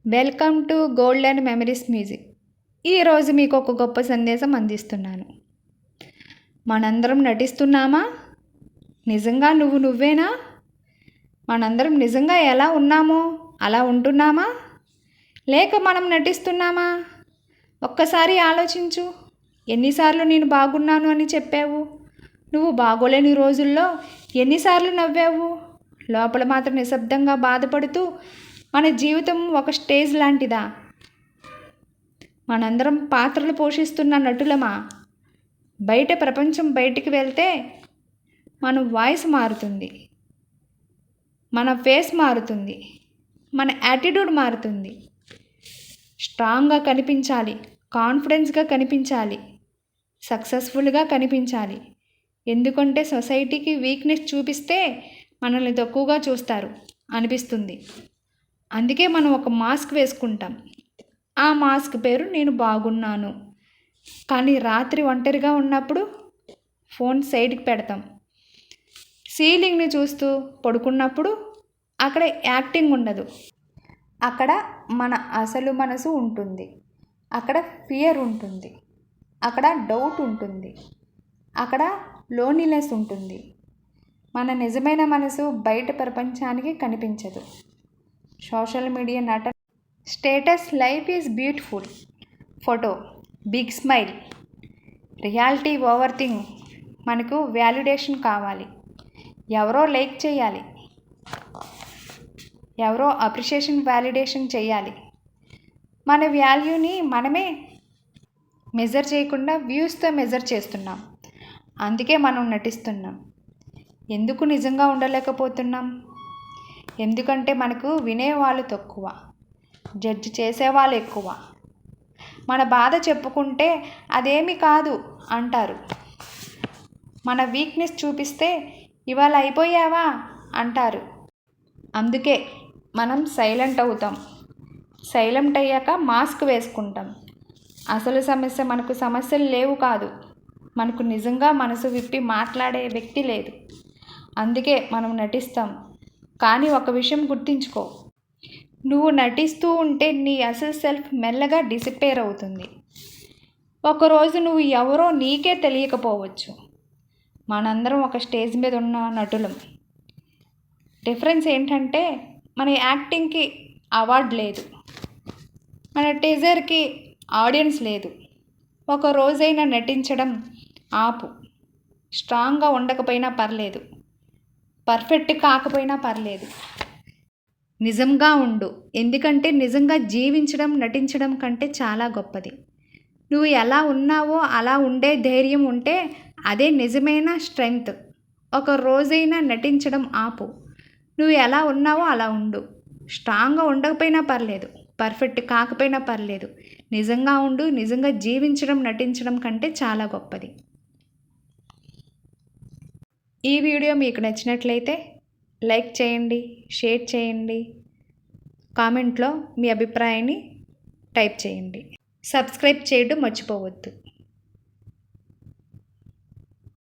Welcome to golden memories music. ఈరోజు మీకు ఒక గొప్ప సందేశం అందిస్తున్నాను. మనందరం నటిస్తున్నామా? నిజంగా నువ్వేనా? మనందరం నిజంగా ఎలా ఉన్నామో అలా ఉంటున్నామా? లేక మనం నటిస్తున్నామా? ఒక్కసారి ఆలోచించు. ఎన్నిసార్లు నేను బాగున్నాను అని చెప్పావు? నువ్వు బాగోలేని రోజుల్లో ఎన్నిసార్లు నవ్వావు? లోపల మాత్రం నిశ్శబ్దంగా బాధపడుతూ మన జీవితం ఒక స్టేజ్ లాంటిదా? మనందరం పాత్రలు పోషిస్తున్న నటులమా? బయట ప్రపంచం బయటికి వెళ్తే మన వాయిస్ మారుతుంది, మన ఫేస్ మారుతుంది, మన యాటిట్యూడ్ మారుతుంది. స్ట్రాంగ్గా కనిపించాలి, కాన్ఫిడెన్స్గా కనిపించాలి, సక్సెస్ఫుల్గా కనిపించాలి. ఎందుకంటే సొసైటీకి వీక్నెస్ చూపిస్తే మనల్ని తక్కువగా చూస్తారు అనిపిస్తుంది. అందుకే మనం ఒక మాస్క్ వేసుకుంటాం. ఆ మాస్క్ పేరు నేను బాగున్నాను. కానీ రాత్రి ఒంటరిగా ఉన్నప్పుడు ఫోన్ సైడ్కి పెడతాం. సీలింగ్ని చూస్తూ పడుకున్నప్పుడు అక్కడ యాక్టింగ్ ఉండదు. అక్కడ మన అసలు మనసు ఉంటుంది. అక్కడ ఫియర్ ఉంటుంది. అక్కడ డౌట్ ఉంటుంది. అక్కడ లోన్లీనెస్ ఉంటుంది. మన నిజమైన మనసు బయట ప్రపంచానికి కనిపించదు. సోషల్ మీడియా నటన, status, life is beautiful, photo, big smile, reality over thing. మనకు వ్యాలిడేషన్ కావాలి. ఎవరో లైక్ చేయాలి, ఎవరో అప్రిషియేషన్ వ్యాలిడేషన్ చేయాలి. మన వాల్యూని మనమే మెజర్ చేయకుండా వ్యూస్తో మెజర్ చేస్తున్నాం. అందుకే మనం నటిస్తున్నాం. ఎందుకు నిజంగా ఉండలేకపోతున్నాం? ఎందుకంటే మనకు వినేవాళ్ళు తక్కువ, జడ్జి చేసేవాళ్ళు ఎక్కువ. మన బాధ చెప్పుకుంటే అదేమీ కాదు అంటారు. మన వీక్నెస్ చూపిస్తే ఇవాళ అయిపోయావా అంటారు. అందుకే మనం సైలెంట్ అవుతాం. సైలెంట్ అయ్యాక మాస్క్ వేసుకుంటాం. అసలు సమస్య మనకు సమస్యలు లేవు కాదు, మనకు నిజంగా మనసు విప్పి మాట్లాడే వ్యక్తి లేదు. అందుకే మనం నటిస్తాం. కానీ ఒక విషయం గుర్తుంచుకో, నువ్వు నటిస్తూ ఉంటే నీ అసలు సెల్ఫ్ మెల్లగా డిసిపేర్ అవుతుంది. ఒకరోజు నువ్వు ఎవరో నీకే తెలియకపోవచ్చు. మనందరం ఒక స్టేజ్ మీద ఉన్న నటులం. డిఫరెన్స్ ఏంటంటే మన యాక్టింగ్కి అవార్డు లేదు, మన టీజర్కి ఆడియన్స్ లేదు. ఒక రోజైనా నటించడం ఆపు. స్ట్రాంగ్గా ఉండకపోయినా పర్లేదు, పర్ఫెక్ట్ కాకపోయినా పర్లేదు, నిజంగా ఉండు. ఎందుకంటే నిజంగా జీవించడం నటించడం కంటే చాలా గొప్పది. నువ్వు ఎలా ఉన్నావో అలా ఉండే ధైర్యం ఉంటే అదే నిజమైన స్ట్రెంగ్త్. ఒక రోజైనా నటించడం ఆపు. నువ్వు ఎలా ఉన్నావో అలా ఉండు. స్ట్రాంగ్గా ఉండకపోయినా పర్లేదు, పర్ఫెక్ట్ కాకపోయినా పర్లేదు, నిజంగా ఉండు. నిజంగా జీవించడం నటించడం కంటే చాలా గొప్పది. ఈ వీడియో మీకు నచ్చినట్లయితే లైక్ చేయండి, షేర్ చేయండి, కామెంట్లో మీ అభిప్రాయాన్ని టైప్ చేయండి. సబ్స్క్రైబ్ చేయడం మర్చిపోవద్దు.